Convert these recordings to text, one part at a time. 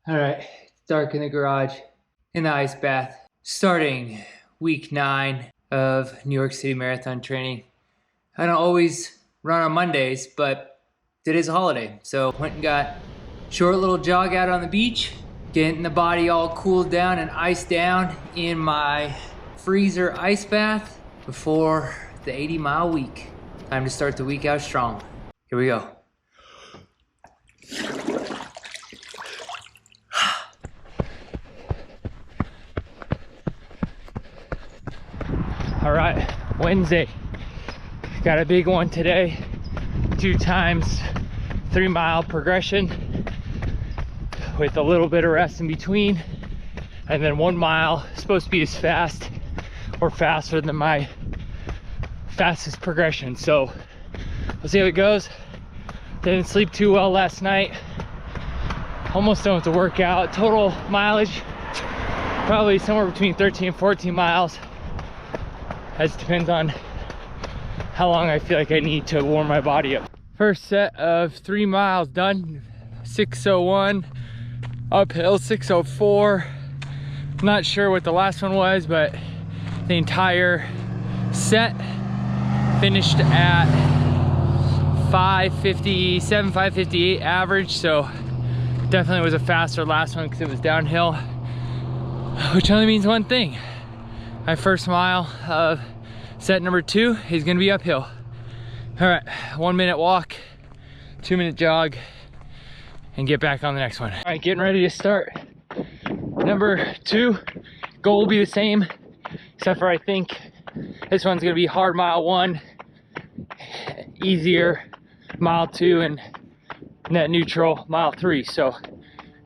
All right, dark in the garage, in the ice bath, starting week 9 of New York City Marathon training. I don't always run on Mondays, but today's a holiday, so went and got a short little jog out on the beach, getting the body all cooled down and iced down in my freezer ice bath before the 80-mile week. Time to start the week out strong. Here we go. All right, Wednesday. Got a big one today. 2 times 3-mile progression with a little bit of rest in between. And then 1 mile, supposed to be as fast or faster than my fastest progression. So we'll see how it goes. Didn't sleep too well last night. Almost done with the workout. Total mileage, probably somewhere between 13 and 14 miles. That just depends on how long I feel like I need to warm my body up. First set of 3 miles done. 6:01, uphill 6:04. Not sure what the last one was, but the entire set finished at 5:57, 5:58 average. So definitely was a faster last one because it was downhill, which only means one thing. My first mile of set number 2 is gonna be uphill. All right, 1 minute walk, 2 minute jog, and get back on the next one. All right, getting ready to start. Number 2, goal will be the same, except for I think this one's gonna be hard mile 1, easier mile 2, and net neutral mile 3. So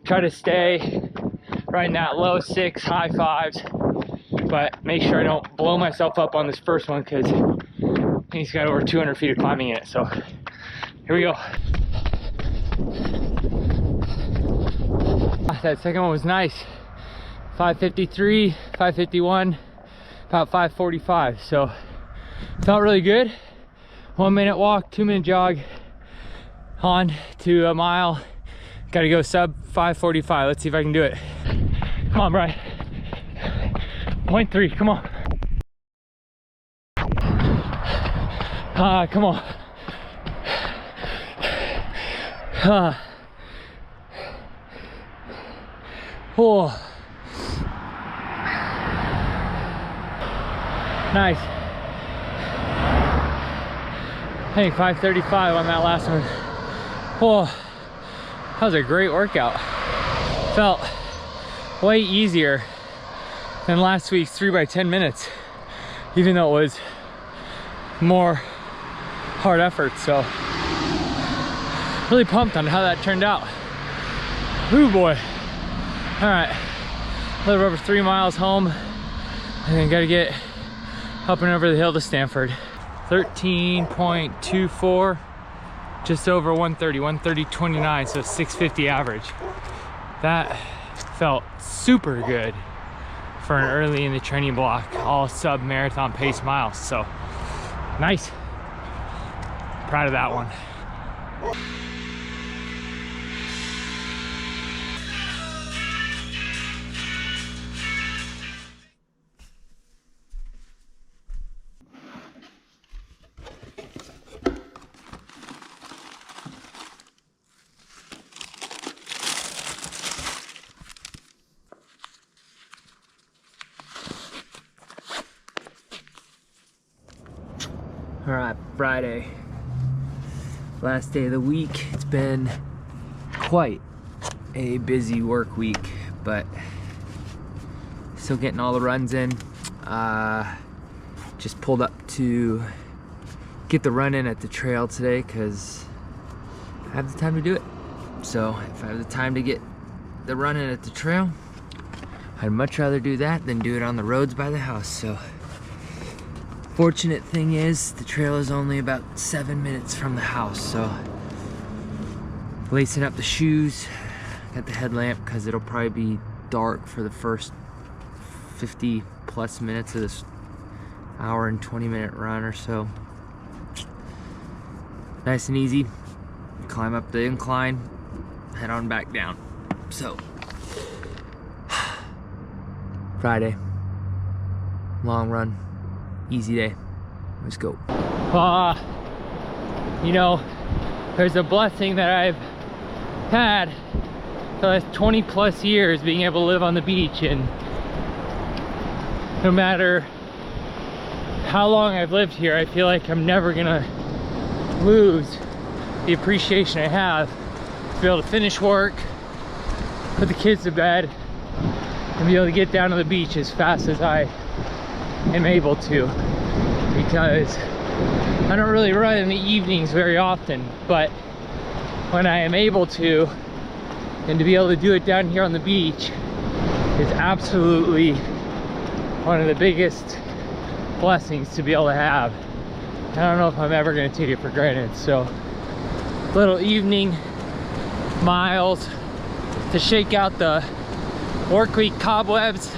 try to stay right in that low 6, high 5s. But make sure I don't blow myself up on this first one because he's got over 200 feet of climbing in it. So here we go. That second one was nice. 5:53, 5:51, about 5:45. So felt really good. 1 minute walk, 2 minute jog on to a mile. Got to go sub 5:45. Let's see if I can do it. Come on, Brian. 0.3, come on. Come on. Oh. Nice. I think 5:35 on that last one. Oh, that was a great workout. Felt way easier than last week's 3 by 10 minutes, even though it was more hard effort. So really pumped on how that turned out. Ooh boy. All right, a little over 3 miles home, and then gotta get up and over the hill to Stanford. 13.24, just over 130, 130.29, so 650 average. That felt super good for an early in the training block, all sub marathon pace miles. So nice, proud of that one. All right, Friday, last day of the week. It's been quite a busy work week, but still getting all the runs in. Just pulled up to get the run in at the trail today because I have the time to do it. So if I have the time to get the run in at the trail, I'd much rather do that than do it on the roads by the house. So fortunate thing is the trail is only about 7 minutes from the house, so lacing up the shoes, got the headlamp because it'll probably be dark for the first 50 plus minutes of this hour and 20-minute run or so. Nice and easy. Climb up the incline, head on back down. So Friday, long run, easy day. Let's go. You know, there's a blessing that I've had for the last 20 plus years, being able to live on the beach, and no matter how long I've lived here, I feel like I'm never gonna lose the appreciation I have to be able to finish work, put the kids to bed, and be able to get down to the beach as fast as I am able to, because I don't really run in the evenings very often, but when I am able to, and to be able to do it down here on the beach is absolutely one of the biggest blessings to be able to have. I don't know if I'm ever going to take it for granted. So little evening miles to shake out the work week cobwebs,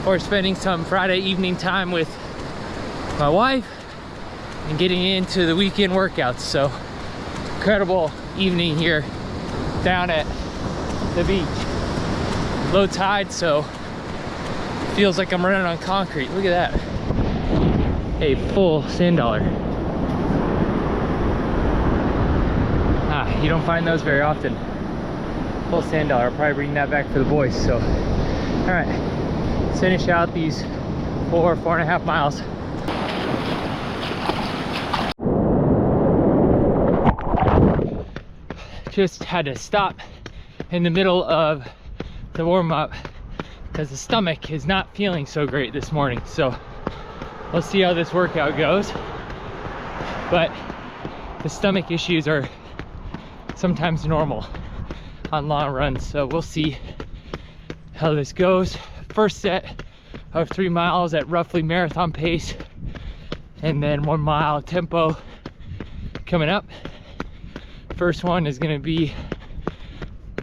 or spending some Friday evening time with my wife and getting into the weekend workouts. So incredible evening here down at the beach. Low tide, so feels like I'm running on concrete. Look at that. A full sand dollar. You don't find those very often. Full sand dollar. I'll probably bring that back for the boys. So, all right, let's finish out these 4.5 miles. Just had to stop in the middle of the warm-up because the stomach is not feeling so great this morning. So let's see how this workout goes. But the stomach issues are sometimes normal on long runs, so we'll see how this goes. First set of 3 miles at roughly marathon pace, and then 1 mile tempo coming up. First one is going to be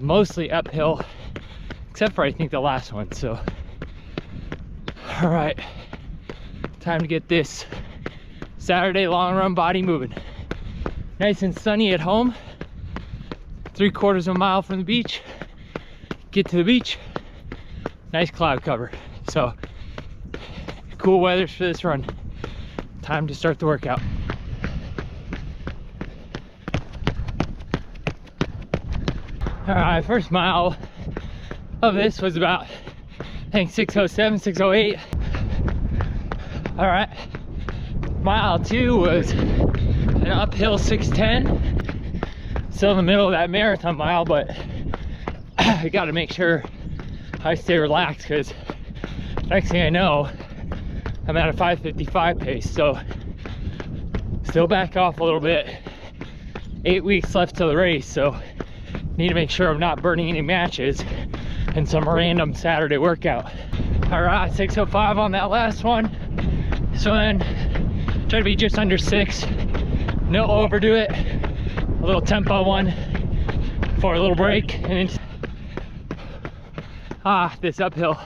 mostly uphill, except for I think the last one. So all right, time to get this Saturday long run body moving. Nice and sunny at home, 3/4 of a mile from the beach. Get to the beach, nice cloud cover. So cool weather for this run. Time to start the workout. All right, first mile of this was about, I think, 6:07, 6:08. All right, mile 2 was an uphill 6:10. Still in the middle of that marathon mile, but I got to make sure I stay relaxed, because next thing I know, I'm at a 5:55 pace. So still back off a little bit. 8 weeks left to the race, so need to make sure I'm not burning any matches in some random Saturday workout. All right, 6:05 on that last one. So then try to be just under 6. No overdo it. A little tempo one for a little break, and then this uphill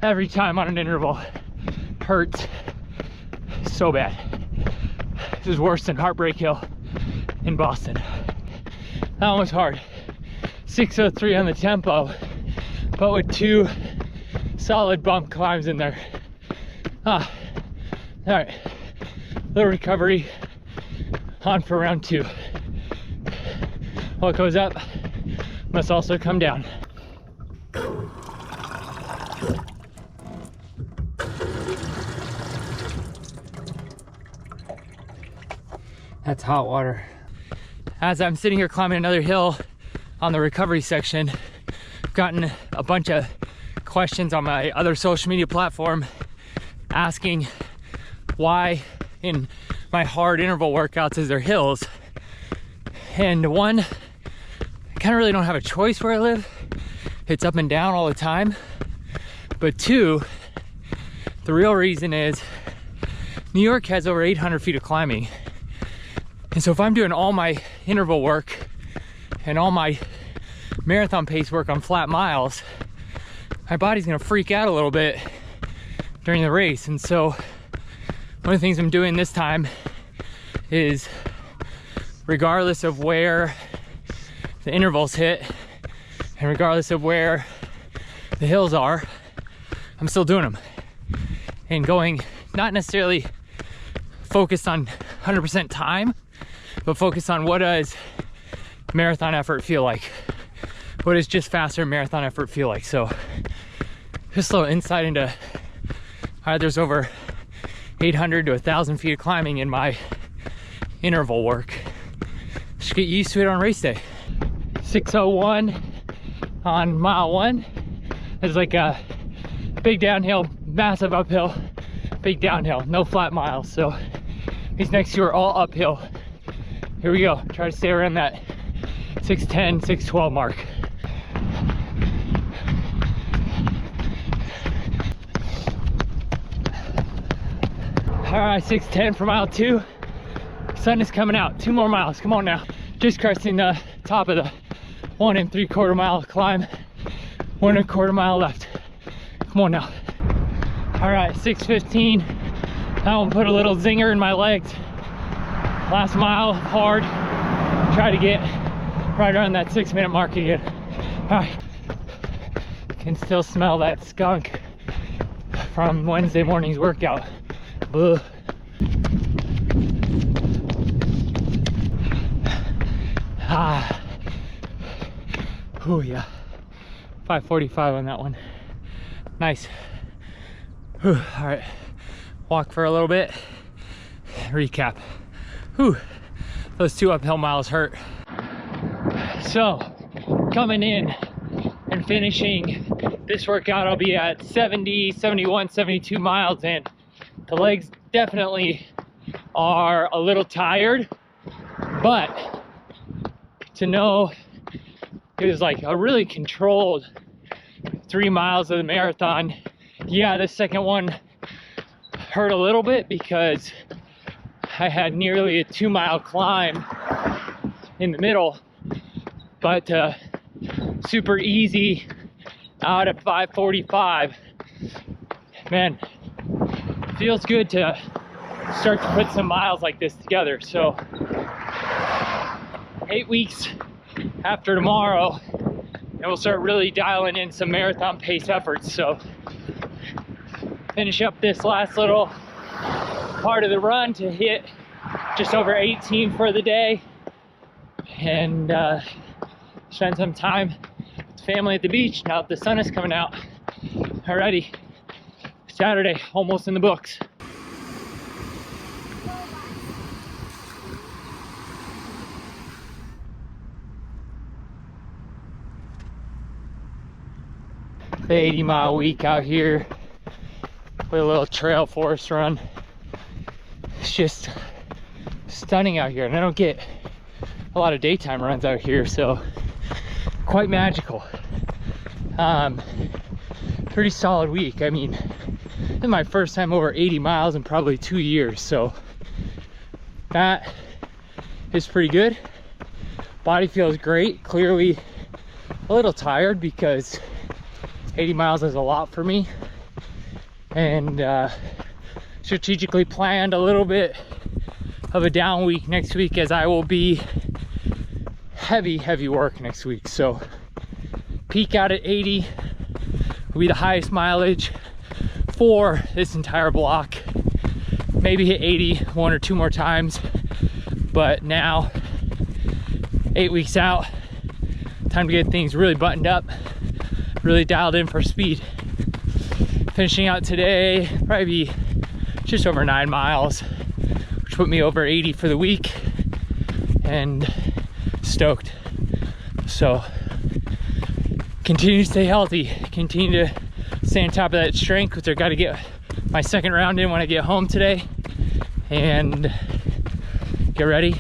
every time on an interval hurts so bad. This is worse than Heartbreak Hill in Boston. That one was hard. 6:03 on the tempo, but with 2 solid bump climbs in there. All right, little recovery, on for round 2. What goes up must also come down. That's hot water. As I'm sitting here climbing another hill on the recovery section, I've gotten a bunch of questions on my other social media platform asking why in my hard interval workouts is there hills. And one, I kind of really don't have a choice where I live. It's up and down all the time. But 2, the real reason is New York has over 800 feet of climbing. And so if I'm doing all my interval work and all my marathon pace work on flat miles, my body's gonna freak out a little bit during the race. And so one of the things I'm doing this time is, regardless of where the intervals hit and regardless of where the hills are, I'm still doing them and going, not necessarily focused on 100% time, but focused on what does marathon effort feel like? What does just faster marathon effort feel like? So just a little insight into how there's over 800 to 1,000 feet of climbing in my interval work. Just get used to it on race day. 6:01 on mile 1. It's like a big downhill, massive uphill, big downhill, no flat miles. So these next two are all uphill. Here we go. Try to stay around that 6:10, 6:12 mark. All right, 6:10 for mile 2. Sun is coming out. 2 more miles. Come on now. Just crossing the top of the 1 3/4 mile climb. 1 1/4 mile left. Come on now. All right, 6:15. That one put a little zinger in my legs. Last mile, hard. Try to get right around that 6-minute mark again. All right. Can still smell that skunk from Wednesday morning's workout. Ugh. Ah. Oh yeah. 5:45 on that one. Nice. Whew. All right. Walk for a little bit. Recap. Whew. Those 2 uphill miles hurt. So, coming in and finishing this workout, I'll be at 70, 71, 72 miles, and the legs definitely are a little tired, but to know it was like a really controlled 3 miles of the marathon. Yeah, the second one hurt a little bit because I had nearly a 2-mile climb in the middle, but super easy out at 5:45. Man, feels good to start to put some miles like this together. So 8 weeks after tomorrow, and we'll start really dialing in some marathon pace efforts. So finish up this last little part of the run to hit just over 18 for the day, and spend some time with family at the beach now that the sun is coming out. Alrighty, Saturday almost in the books. The 80-mile week out here with a little trail forest run. It's just stunning out here, and I don't get a lot of daytime runs out here, so quite magical. Pretty solid week. I mean, this is my first time over 80 miles in probably 2 years, so that is pretty good. Body feels great. Clearly a little tired because 80 miles is a lot for me, and strategically planned a little bit of a down week next week, as I will be heavy work next week. So peak out at 80 will be the highest mileage for this entire block. Maybe hit 80 1 or 2 more times, but now 8 weeks out, time to get things really buttoned up, really dialed in for speed. Finishing out today, probably be just over 9 miles, which put me over 80 for the week, and stoked. So continue to stay healthy, continue to stay on top of that strength, which I got to get my second round in when I get home today, and get ready,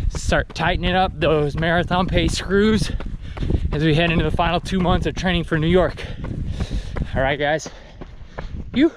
start tightening up those marathon pace screws as we head into the final 2 months of training for New York. All right, guys. You.